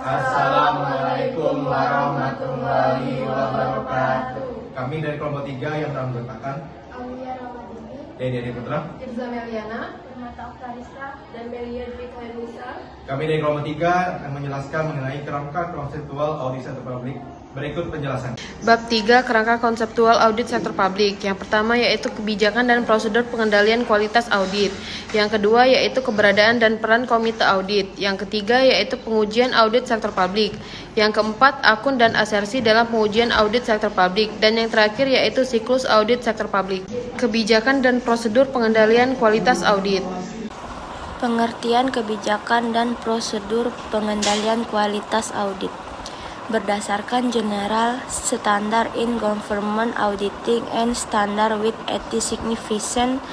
Assalamualaikum warahmatullahi wabarakatuh. Kami dari kelompok 3 yang telah mengatakan Aulia Ramadini, Dede Putra. Irza Meliana, Renata Oktarista, dan Melia Dwi Khairusa. Kami dari kelompok 3 akan menjelaskan mengenai kerangka konseptual audit sektor publik. Berikut penjelasan. Bab 3 Kerangka konseptual audit sektor publik. Yang pertama yaitu kebijakan dan prosedur pengendalian kualitas audit. Yang kedua yaitu keberadaan dan peran komite audit. Yang ketiga yaitu pengujian audit sektor publik. Yang keempat akun dan asersi dalam pengujian audit sektor publik. Dan yang terakhir yaitu siklus audit sektor publik. Kebijakan dan prosedur pengendalian kualitas audit. pengertian kebijakan dan prosedur pengendalian kualitas audit. Berdasarkan General Standard in Government Auditing and Standard with Ethics Significant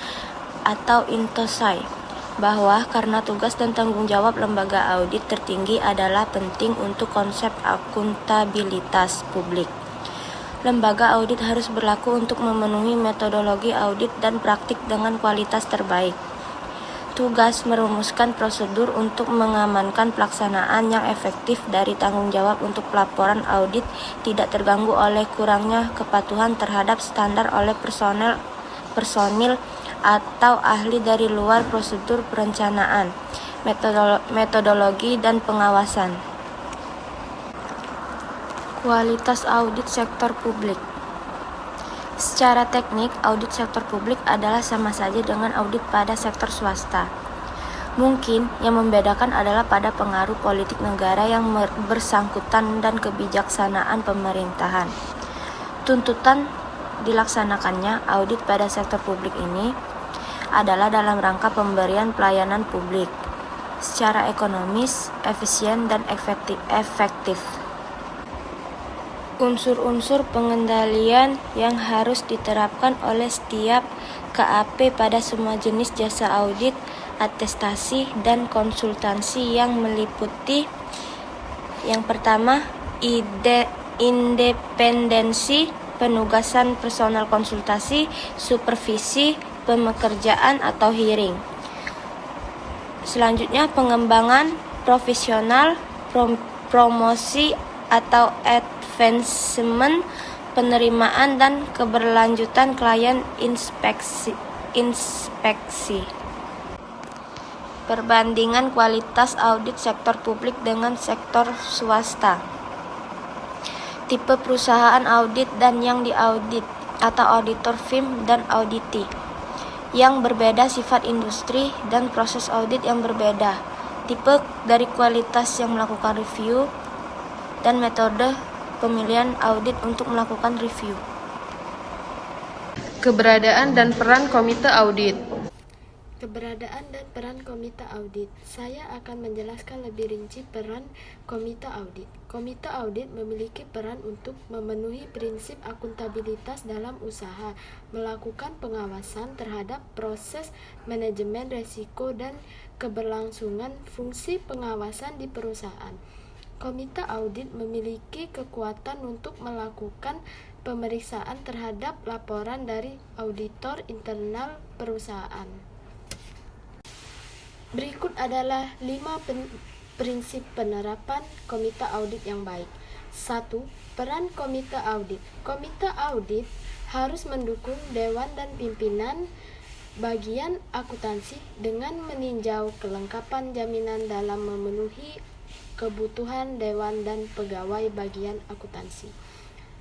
atau INTOSAI, bahwa karena tugas dan tanggung jawab lembaga audit tertinggi adalah penting untuk konsep akuntabilitas publik. Lembaga audit harus berlaku untuk memenuhi metodologi audit dan praktik dengan kualitas terbaik. Tugas merumuskan prosedur untuk mengamankan pelaksanaan yang efektif dari tanggung jawab untuk pelaporan audit tidak terganggu oleh kurangnya kepatuhan terhadap standar oleh personil atau ahli dari luar prosedur perencanaan, metodologi, dan pengawasan. Kualitas audit sektor publik. Secara teknik, audit sektor publik adalah sama saja dengan audit pada sektor swasta. Mungkin yang membedakan adalah pada pengaruh politik negara yang bersangkutan dan kebijaksanaan pemerintahan. Tuntutan dilaksanakannya audit pada sektor publik ini adalah dalam rangka pemberian pelayanan publik secara ekonomis, efisien, dan efektif. Unsur-unsur pengendalian yang harus diterapkan oleh setiap KAP pada semua jenis jasa audit, atestasi, dan konsultansi yang meliputi: yang pertama, independensi, penugasan personal konsultasi, supervisi, pemekerjaan atau hiring. Selanjutnya, pengembangan profesional, promosi atau advancement, penerimaan dan keberlanjutan klien, inspeksi. Perbandingan kualitas audit sektor publik dengan sektor swasta. Tipe perusahaan audit dan yang diaudit atau auditor firm dan auditi yang berbeda, sifat industri dan proses audit yang berbeda, tipe dari kualitas yang melakukan review, dan metode pemilihan audit untuk melakukan review. Keberadaan dan peran komite audit. Keberadaan dan peran komite audit. Saya akan menjelaskan lebih rinci peran komite audit. Komite audit memiliki peran untuk memenuhi prinsip akuntabilitas dalam usaha, melakukan pengawasan terhadap proses manajemen risiko dan keberlangsungan fungsi pengawasan di perusahaan. Komite audit memiliki kekuatan untuk melakukan pemeriksaan terhadap laporan dari auditor internal perusahaan. Berikut adalah 5 prinsip penerapan komite audit yang baik. 1. Peran komite audit. Komite audit harus mendukung dewan dan pimpinan bagian akuntansi dengan meninjau kelengkapan jaminan dalam memenuhi kebutuhan dewan dan pegawai bagian akuntansi.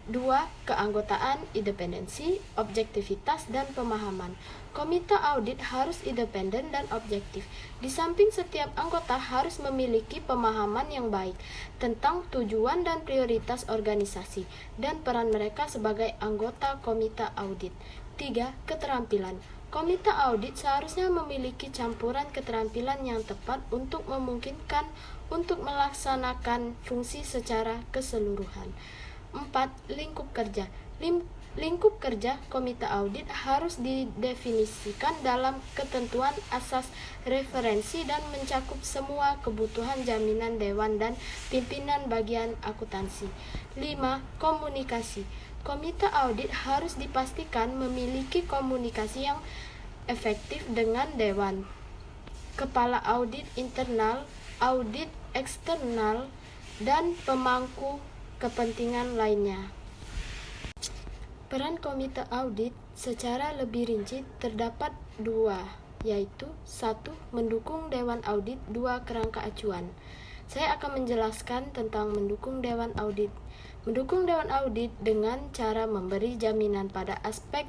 2. Keanggotaan, independensi, objektivitas, dan pemahaman. Komite audit harus independen dan objektif. Di samping setiap anggota harus memiliki pemahaman yang baik tentang tujuan dan prioritas organisasi dan peran mereka sebagai anggota komite audit. 3. Keterampilan. Komite audit seharusnya memiliki campuran keterampilan yang tepat untuk memungkinkan untuk melaksanakan fungsi secara keseluruhan. 4. Lingkup kerja. Lingkup kerja komite audit harus didefinisikan dalam ketentuan asas referensi dan mencakup semua kebutuhan jaminan dewan dan pimpinan bagian akuntansi. 5. Komunikasi. Komite audit harus dipastikan memiliki komunikasi yang efektif dengan dewan, kepala audit internal, audit eksternal, dan pemangku kepentingan lainnya. Peran komite audit secara lebih rinci terdapat dua, yaitu 1. Mendukung Dewan Audit, 2. Kerangka acuan. Saya akan menjelaskan tentang mendukung Dewan Audit. Mendukung Dewan Audit dengan cara memberi jaminan pada aspek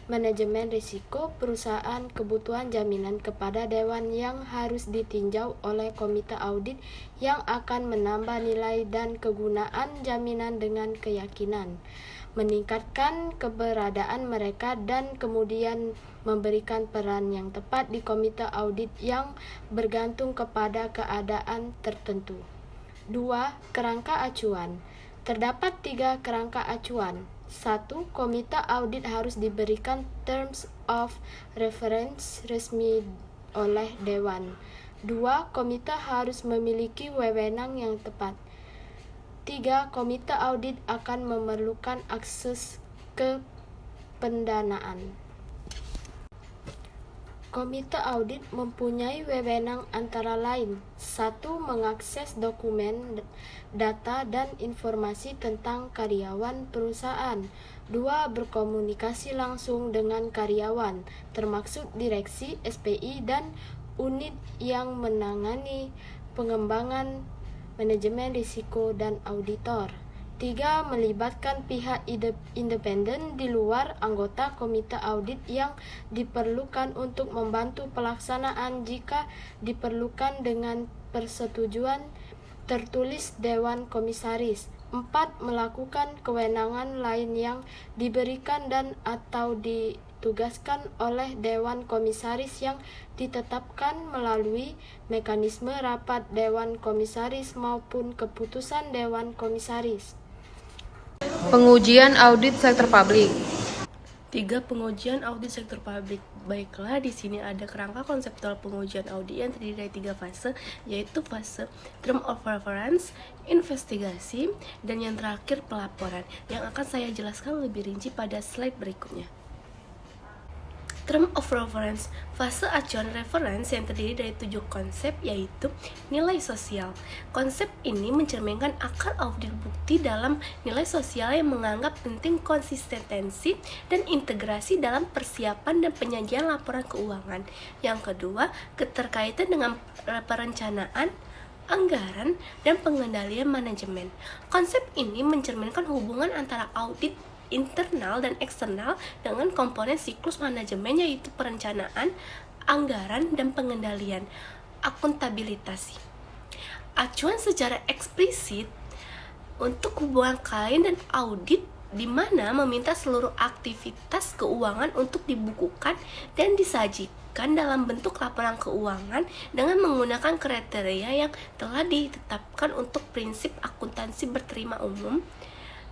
manajemen risiko perusahaan, kebutuhan jaminan kepada Dewan yang harus ditinjau oleh komite audit yang akan menambah nilai dan kegunaan jaminan dengan keyakinan, meningkatkan keberadaan mereka dan kemudian memberikan peran yang tepat di komite audit yang bergantung kepada keadaan tertentu. 2. Kerangka acuan. Terdapat 3 kerangka acuan. 1. Komite audit harus diberikan terms of reference resmi oleh Dewan. 2. Komite harus memiliki wewenang yang tepat. 3. Komite audit akan memerlukan akses ke pendanaan. Komite audit mempunyai wewenang antara lain: 1. Mengakses dokumen, data, dan informasi tentang karyawan perusahaan. 2. Berkomunikasi langsung dengan karyawan, termasuk direksi, SPI, dan unit yang menangani pengembangan manajemen risiko dan auditor. 3. Melibatkan pihak independen di luar anggota komite audit yang diperlukan untuk membantu pelaksanaan jika diperlukan dengan persetujuan tertulis Dewan Komisaris. 4. Melakukan kewenangan lain yang diberikan dan atau ditugaskan oleh Dewan Komisaris yang ditetapkan melalui mekanisme rapat Dewan Komisaris maupun keputusan Dewan Komisaris. Pengujian audit sektor publik. 3. Pengujian audit sektor publik. Baiklah, di sini ada kerangka konseptual pengujian audit yang terdiri dari 3 fase, yaitu fase term of reference, investigasi, dan yang terakhir pelaporan, yang akan saya jelaskan lebih rinci pada slide berikutnya. Term of reference, fase acuan reference yang terdiri dari 7 konsep, yaitu nilai sosial. Konsep ini mencerminkan akar audit bukti dalam nilai sosial yang menganggap penting konsistensi dan integrasi dalam persiapan dan penyajian laporan keuangan. Yang kedua, keterkaitan dengan perencanaan, anggaran, dan pengendalian manajemen. Konsep ini mencerminkan hubungan antara audit internal dan eksternal dengan komponen siklus manajemen, yaitu perencanaan, anggaran, dan pengendalian, akuntabilitas. Acuan secara eksplisit untuk hubungan klien dan audit, di mana meminta seluruh aktivitas keuangan untuk dibukukan dan disajikan dalam bentuk laporan keuangan dengan menggunakan kriteria yang telah ditetapkan untuk prinsip akuntansi berterima umum.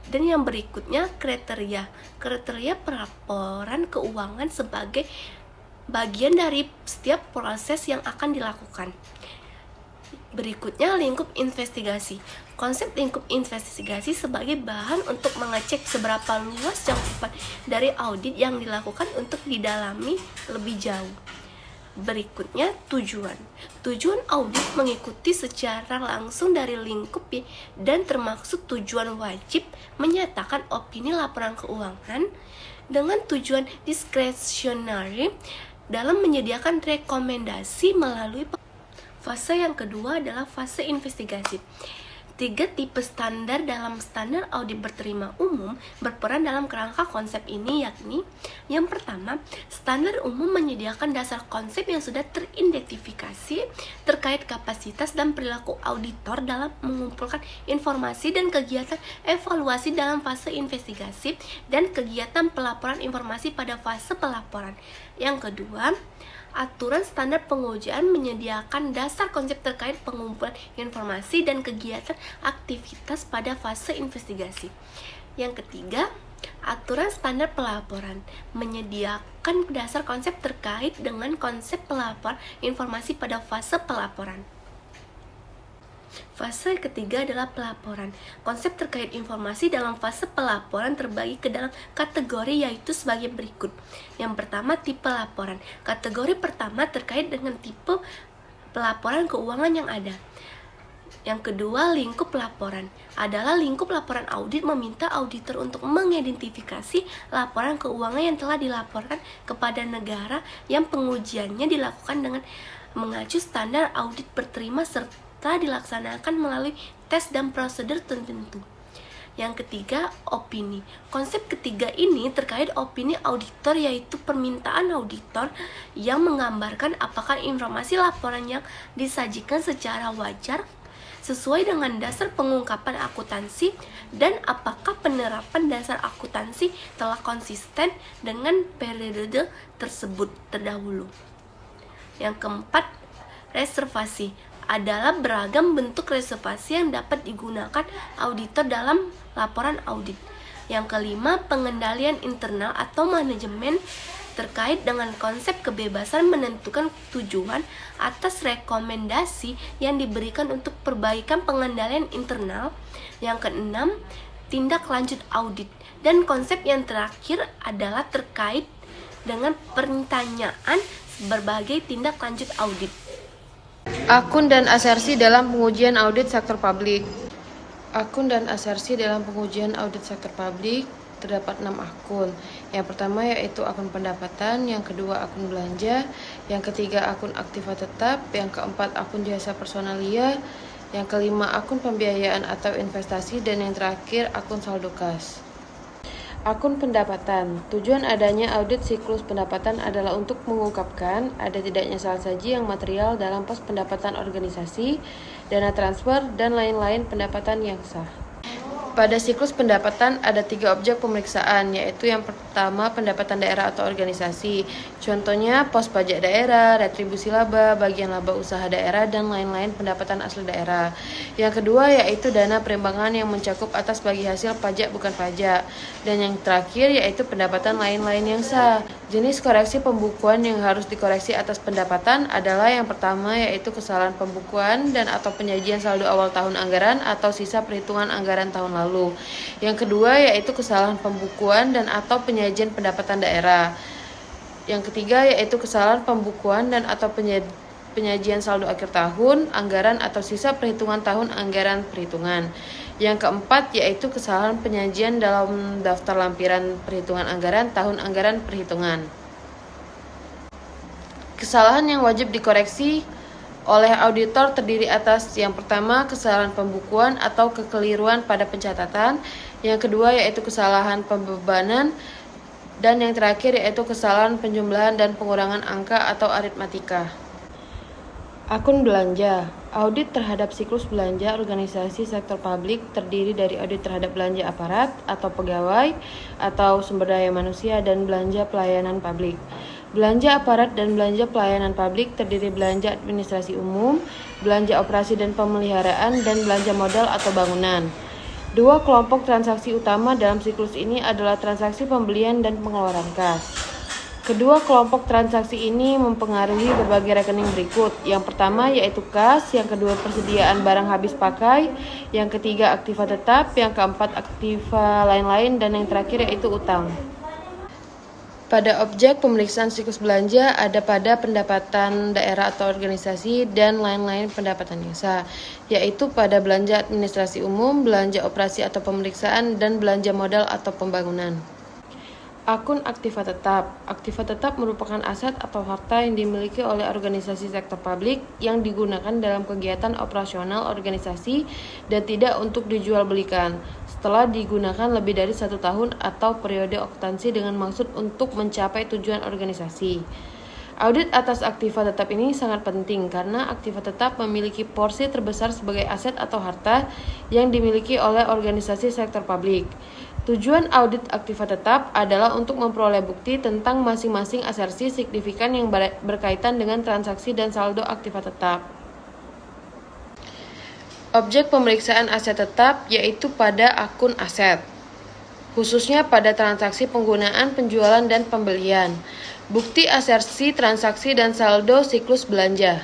Dan yang berikutnya, kriteria pelaporan keuangan sebagai bagian dari setiap proses yang akan dilakukan. Berikutnya, lingkup investigasi. Konsep lingkup investigasi sebagai bahan untuk mengecek seberapa luas cakupan dari audit yang dilakukan untuk didalami lebih jauh. Berikutnya, tujuan audit mengikuti secara langsung dari lingkup dan termasuk tujuan wajib menyatakan opini laporan keuangan dengan tujuan diskresional dalam menyediakan rekomendasi melalui. Fase yang kedua adalah fase investigasi. 3 tipe standar dalam standar audit berterima umum berperan dalam kerangka konsep ini, yakni yang pertama, standar umum menyediakan dasar konsep yang sudah teridentifikasi terkait kapasitas dan perilaku auditor dalam mengumpulkan informasi dan kegiatan evaluasi dalam fase investigasi dan kegiatan pelaporan informasi pada fase pelaporan. Yang kedua, aturan standar pengujian menyediakan dasar konsep terkait pengumpulan informasi dan kegiatan aktivitas pada fase investigasi. Yang ketiga, aturan standar pelaporan menyediakan dasar konsep terkait dengan konsep pelaporan informasi pada fase pelaporan. Fase ketiga adalah pelaporan. Konsep terkait informasi dalam fase pelaporan terbagi ke dalam kategori, yaitu sebagai berikut. Yang pertama, tipe laporan. Kategori pertama terkait dengan tipe pelaporan keuangan yang ada. Yang kedua, lingkup laporan. Adalah lingkup laporan audit meminta auditor untuk mengidentifikasi laporan keuangan yang telah dilaporkan kepada negara yang pengujiannya dilakukan dengan mengacu standar audit berterima serta dilaksanakan melalui tes dan prosedur tertentu. Yang ketiga, opini. Konsep ketiga ini terkait opini auditor, yaitu permintaan auditor yang menggambarkan apakah informasi laporan yang disajikan secara wajar sesuai dengan dasar pengungkapan akuntansi dan apakah penerapan dasar akuntansi telah konsisten dengan periode tersebut terdahulu. Yang keempat, reservasi. Adalah beragam bentuk reservasi yang dapat digunakan auditor dalam laporan audit. Yang kelima, pengendalian internal atau manajemen terkait dengan konsep kebebasan menentukan tujuan atas rekomendasi yang diberikan untuk perbaikan pengendalian internal. Yang keenam, tindak lanjut audit. Dan konsep yang terakhir adalah terkait dengan pertanyaan berbagai tindak lanjut audit. Akun dan asersi dalam pengujian audit sektor publik. Akun dan asersi dalam pengujian audit sektor publik terdapat 6 akun. Yang pertama yaitu akun pendapatan, yang kedua akun belanja, yang ketiga akun aktiva tetap, yang keempat akun jasa personalia, yang kelima akun pembiayaan atau investasi, dan yang terakhir akun saldo kas. Akun pendapatan. Tujuan adanya audit siklus pendapatan adalah untuk mengungkapkan ada tidaknya salahsaji yang material dalam pos pendapatan organisasi, dana transfer, dan lain-lain pendapatan yang sah. Pada siklus pendapatan ada 3 objek pemeriksaan, yaitu yang pertama pendapatan daerah atau organisasi. Contohnya pos pajak daerah, retribusi laba, bagian laba usaha daerah, dan lain-lain pendapatan asli daerah. Yang kedua yaitu dana perimbangan yang mencakup atas bagi hasil pajak bukan pajak. Dan yang terakhir yaitu pendapatan lain-lain yang sah. Jenis koreksi pembukuan yang harus dikoreksi atas pendapatan adalah yang pertama yaitu kesalahan pembukuan dan atau penyajian saldo awal tahun anggaran atau sisa perhitungan anggaran tahun lalu. Yang kedua yaitu kesalahan pembukuan dan atau penyajian pendapatan daerah. Yang ketiga yaitu kesalahan pembukuan dan atau penyajian saldo akhir tahun anggaran atau sisa perhitungan tahun anggaran perhitungan. Yang keempat yaitu kesalahan penyajian dalam daftar lampiran perhitungan anggaran tahun anggaran perhitungan. Kesalahan yang wajib dikoreksi oleh auditor terdiri atas yang pertama kesalahan pembukuan atau kekeliruan pada pencatatan, yang kedua yaitu kesalahan pembebanan, dan yang terakhir yaitu kesalahan penjumlahan dan pengurangan angka atau aritmatika. Akun belanja. Audit terhadap siklus belanja organisasi sektor publik terdiri dari audit terhadap belanja aparat atau pegawai atau sumber daya manusia dan belanja pelayanan publik. Belanja aparat dan belanja pelayanan publik terdiri belanja administrasi umum, belanja operasi dan pemeliharaan, dan belanja modal atau bangunan. 2 kelompok transaksi utama dalam siklus ini adalah transaksi pembelian dan pengeluaran kas. Kedua kelompok transaksi ini mempengaruhi berbagai rekening berikut. Yang pertama yaitu kas, yang kedua persediaan barang habis pakai, yang ketiga aktiva tetap, yang keempat aktiva lain-lain, dan yang terakhir yaitu utang. Pada objek pemeriksaan siklus belanja ada pada pendapatan daerah atau organisasi dan lain-lain pendapatan yang sah, yaitu pada belanja administrasi umum, belanja operasi atau pemeriksaan, dan belanja modal atau pembangunan. Akun aktiva tetap. Aktiva tetap merupakan aset atau harta yang dimiliki oleh organisasi sektor publik yang digunakan dalam kegiatan operasional organisasi dan tidak untuk dijual belikan setelah digunakan lebih dari 1 tahun atau periode akuntansi dengan maksud untuk mencapai tujuan organisasi. Audit atas aktiva tetap ini sangat penting karena aktiva tetap memiliki porsi terbesar sebagai aset atau harta yang dimiliki oleh organisasi sektor publik. Tujuan audit aktiva tetap adalah untuk memperoleh bukti tentang masing-masing asersi signifikan yang berkaitan dengan transaksi dan saldo aktiva tetap. Objek pemeriksaan aset tetap yaitu pada akun aset, khususnya pada transaksi penggunaan, penjualan, dan pembelian. Bukti asersi transaksi dan saldo siklus belanja.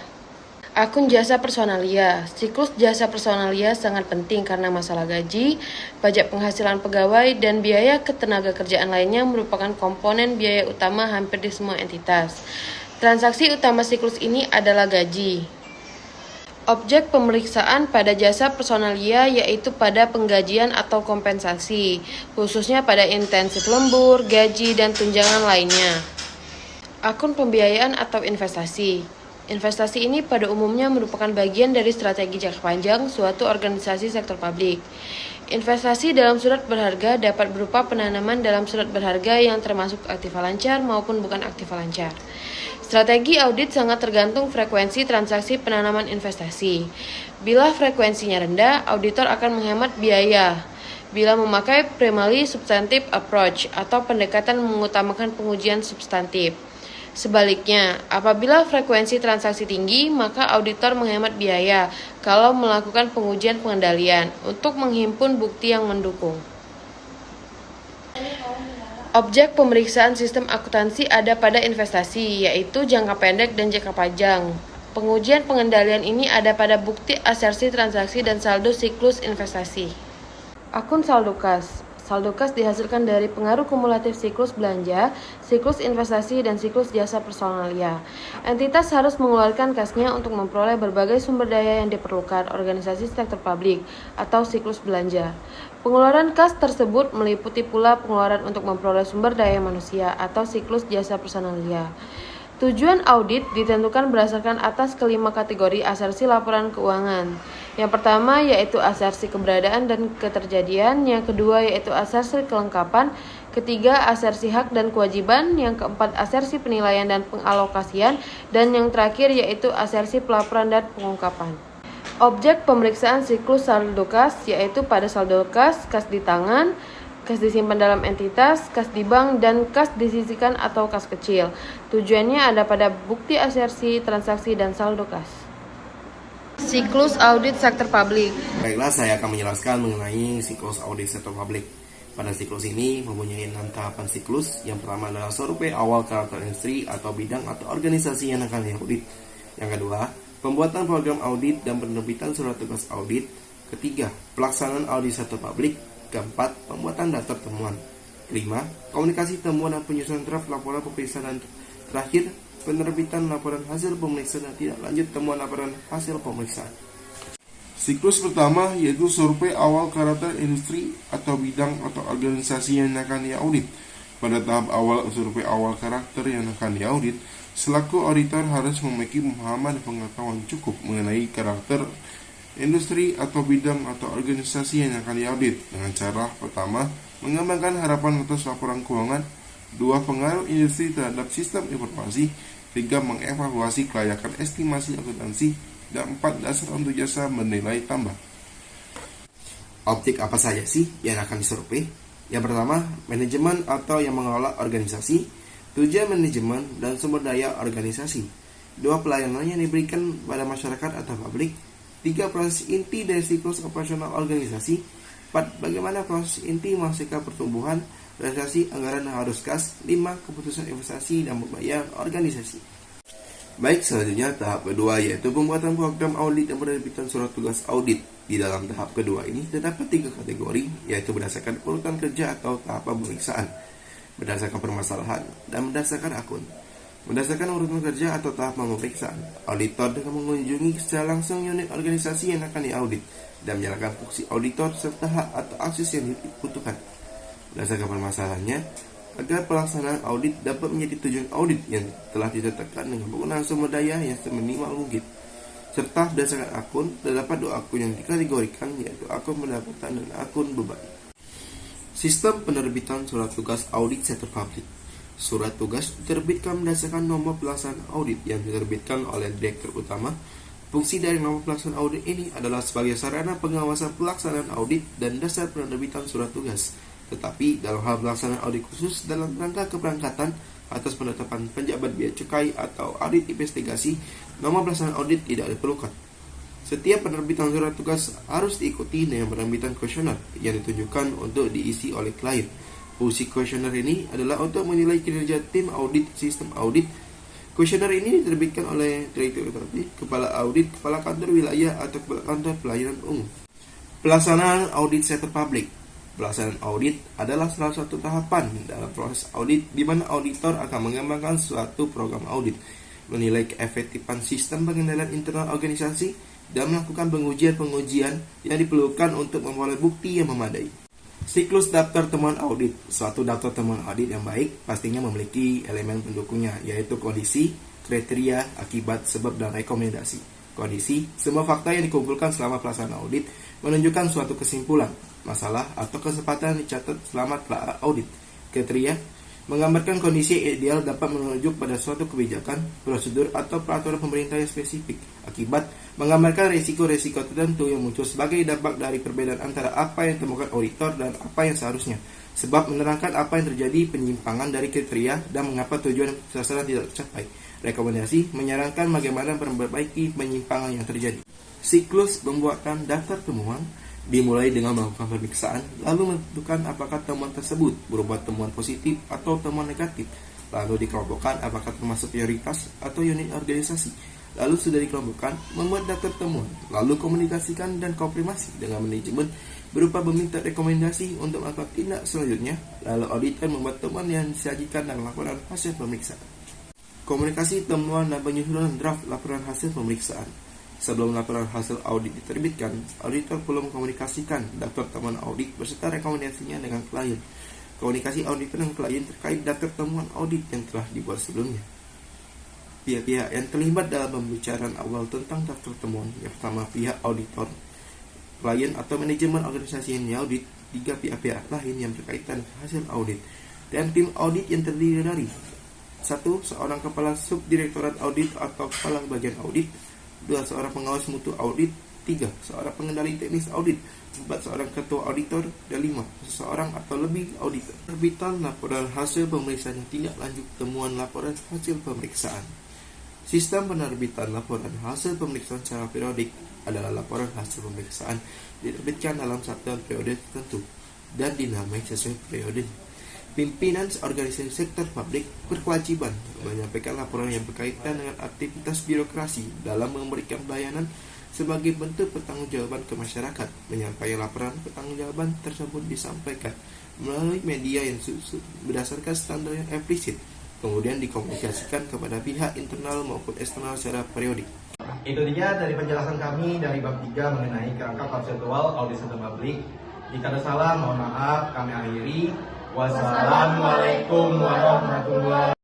Akun jasa personalia. Siklus jasa personalia sangat penting karena masalah gaji, pajak penghasilan pegawai, dan biaya ketenaga kerjaan lainnya merupakan komponen biaya utama hampir di semua entitas. Transaksi utama siklus ini adalah gaji. Objek pemeriksaan pada jasa personalia yaitu pada penggajian atau kompensasi, khususnya pada intensif lembur, gaji, dan tunjangan lainnya. Akun pembiayaan atau investasi. Investasi ini pada umumnya merupakan bagian dari strategi jangka panjang suatu organisasi sektor publik. Investasi dalam surat berharga dapat berupa penanaman dalam surat berharga yang termasuk aktiva lancar maupun bukan aktiva lancar. Strategi audit sangat tergantung frekuensi transaksi penanaman investasi. Bila frekuensinya rendah, auditor akan menghemat biaya. Bila memakai primarily substantive approach atau pendekatan mengutamakan pengujian substantif. Sebaliknya, apabila frekuensi transaksi tinggi, maka auditor menghemat biaya kalau melakukan pengujian pengendalian untuk menghimpun bukti yang mendukung. Objek pemeriksaan sistem akuntansi ada pada investasi, yaitu jangka pendek dan jangka panjang. Pengujian pengendalian ini ada pada bukti asersi transaksi dan saldo siklus investasi. Akun saldo kas. Saldo kas dihasilkan dari pengaruh kumulatif siklus belanja, siklus investasi, dan siklus jasa personalia. Entitas harus mengeluarkan kasnya untuk memperoleh berbagai sumber daya yang diperlukan organisasi sektor publik atau siklus belanja. Pengeluaran kas tersebut meliputi pula pengeluaran untuk memperoleh sumber daya manusia atau siklus jasa personalia. Tujuan audit ditentukan berdasarkan atas kelima kategori asersi laporan keuangan. Yang pertama yaitu asersi keberadaan dan keterjadian, yang kedua yaitu asersi kelengkapan, ketiga asersi hak dan kewajiban, yang keempat asersi penilaian dan pengalokasian, dan yang terakhir yaitu asersi pelaporan dan pengungkapan. Objek pemeriksaan siklus saldo kas yaitu pada saldo kas di tangan, kas disimpan dalam entitas, kas di bank, dan kas disisihkan atau kas kecil. Tujuannya ada pada bukti asersi, transaksi, dan saldo kas. Siklus audit sektor publik. Baiklah, saya akan menjelaskan mengenai siklus audit sektor publik. Pada siklus ini mempunyai 6 tahapan siklus. Yang pertama adalah survei awal karakter industri atau bidang atau organisasi yang akan diaudit. Yang kedua, pembuatan program audit dan penerbitan surat tugas audit. Ketiga, pelaksanaan audit sektor publik. Keempat, pembuatan daftar temuan. Kelima, komunikasi temuan dan penyusunan draft laporan pemeriksaan. Dan terakhir, penerbitan laporan hasil pemeriksaan dan tidak lanjut temuan laporan hasil pemeriksaan. Siklus pertama yaitu survei awal karakter industri atau bidang atau organisasi yang akan diaudit. Pada tahap awal survei awal karakter yang akan diaudit, selaku auditor harus memiliki pemahaman dan pengetahuan cukup mengenai karakter industri atau bidang atau organisasi yang akan diaudit dengan cara pertama, mengembangkan harapan atas laporan keuangan, 2. Pengaruh industri terhadap sistem informasi, 3. Mengevaluasi kelayakan estimasi akuntansi, dan 4. Dasar untuk jasa bernilai tambah. Objek apa saja sih yang akan disurvei? Yang pertama, manajemen atau yang mengelola organisasi, tujuan manajemen dan sumber daya organisasi, 2. Pelayanan yang diberikan pada masyarakat atau publik, 3. Proses inti dari siklus operasional organisasi, 4. Bagaimana proses inti menghasilkan pertumbuhan, realisasi anggaran harus kas, 5. Keputusan investasi dan pembayaran organisasi. Baik, selanjutnya tahap kedua yaitu pembuatan program audit dan penerbitan surat tugas audit. Di dalam tahap kedua ini terdapat 3 kategori, yaitu berdasarkan urutan kerja atau tahap pemeriksaan, berdasarkan permasalahan, dan berdasarkan akun. Berdasarkan urutan kerja atau tahap pemeriksaan, auditor dengan mengunjungi secara langsung unit organisasi yang akan diaudit dan menjalankan fungsi auditor serta hak atau akses yang dibutuhkan. Berdasarkan permasalahannya, agar pelaksanaan audit dapat menjadi tujuan audit yang telah ditetapkan dengan penggunaan sumber daya yang seminimal mungkin. Serta berdasarkan akun, terdapat 2 akun yang dikategorikan, yaitu akun pendapatan dan akun beban. Sistem penerbitan surat tugas audit sektor publik. Surat tugas diterbitkan berdasarkan nomor pelaksanaan audit yang diterbitkan oleh Direktur Utama. Fungsi dari nomor pelaksanaan audit ini adalah sebagai sarana pengawasan pelaksanaan audit dan dasar penerbitan surat tugas. Tetapi dalam hal pelaksanaan audit khusus dalam rangka keberangkatan atas penetapan penjabat bea cukai atau audit investigasi, nomor pelaksanaan audit tidak diperlukan. Setiap penerbitan surat tugas harus diikuti dengan penerbitan kuesioner yang ditunjukkan untuk diisi oleh klien. Fungsi kuesioner ini adalah untuk menilai kinerja tim audit sistem audit. Kuesioner ini diterbitkan oleh Direktur Utama, Kepala Audit, Kepala Kantor Wilayah atau Kepala Kantor Pelayanan Umum. Pelaksanaan audit sektor publik. Pelaksanaan audit adalah salah satu tahapan dalam proses audit di mana auditor akan mengembangkan suatu program audit. menilai keefektifan sistem pengendalian internal organisasi, dan melakukan pengujian-pengujian yang diperlukan untuk memperoleh bukti yang memadai. Siklus daftar temuan audit. Suatu daftar temuan audit yang baik pastinya memiliki elemen pendukungnya, yaitu kondisi, kriteria, akibat, sebab, dan rekomendasi. Kondisi, semua fakta yang dikumpulkan selama pelaksanaan audit menunjukkan suatu kesimpulan, masalah, atau kesempatan yang dicatat selama audit. Kriteria, menggambarkan kondisi ideal dapat menunjuk pada suatu kebijakan, prosedur, atau peraturan pemerintah yang spesifik. Akibat, menggambarkan resiko-resiko tertentu yang muncul sebagai dampak dari perbedaan antara apa yang ditemukan auditor dan apa yang seharusnya. Sebab, menerangkan apa yang terjadi penyimpangan dari kriteria dan mengapa tujuan sasaran tidak tercapai. Rekomendasi, menyarankan bagaimana memperbaiki penyimpangan yang terjadi. Siklus pembuatan daftar temuan dimulai dengan melakukan pemeriksaan, lalu menentukan apakah temuan tersebut berupa temuan positif atau temuan negatif, lalu dikelompokkan apakah termasuk prioritas atau unit organisasi, lalu sudah dikelompokkan, membuat daftar temuan, lalu komunikasikan dan konfirmasi dengan manajemen berupa meminta rekomendasi untuk melakukan tindak selanjutnya, lalu auditor membuat temuan yang disajikan dalam laporan hasil pemeriksaan. Komunikasi temuan dan penyusunan draft laporan hasil pemeriksaan. Sebelum laporan hasil audit diterbitkan, auditor perlu mengkomunikasikan daftar temuan audit beserta rekomendasinya dengan klien. Komunikasi auditor dengan klien terkait daftar temuan audit yang telah dibuat sebelumnya. Pihak-pihak yang terlibat dalam pembicaraan awal tentang daftar temuan, yang pertama pihak auditor, klien atau manajemen organisasi yang diaudit, 3 pihak-pihak lain yang berkaitan dengan hasil audit, dan tim audit yang terdiri dari 1. Seorang kepala subdirektorat audit atau kepala bagian audit, 2. Seorang pengawas mutu audit, 3. Seorang pengendali teknis audit, 4. Seorang ketua auditor, dan 5. Seseorang atau lebih auditor. Penerbitan laporan hasil pemeriksaan yang tindak lanjut temuan laporan hasil pemeriksaan. Sistem penerbitan laporan hasil pemeriksaan secara periodik adalah laporan hasil pemeriksaan diterbitkan dalam satuan periode tertentu dan dinamai sesuai periode. Pimpinan organisasi sektor publik berkewajiban menyampaikan laporan yang berkaitan dengan aktivitas birokrasi dalam memberikan pelayanan sebagai bentuk pertanggungjawaban ke masyarakat. Menyampaikan laporan pertanggungjawaban tersebut disampaikan melalui media yang berdasarkan standar yang implisit, kemudian dikomunikasikan kepada pihak internal maupun eksternal secara periodik. Itu dia dari penjelasan kami dari bab 3 mengenai kerangka konseptual audit sektor publik. Jika ada salah, mohon maaf, kami akhiri. Wassalamualaikum warahmatullahi wabarakatuh.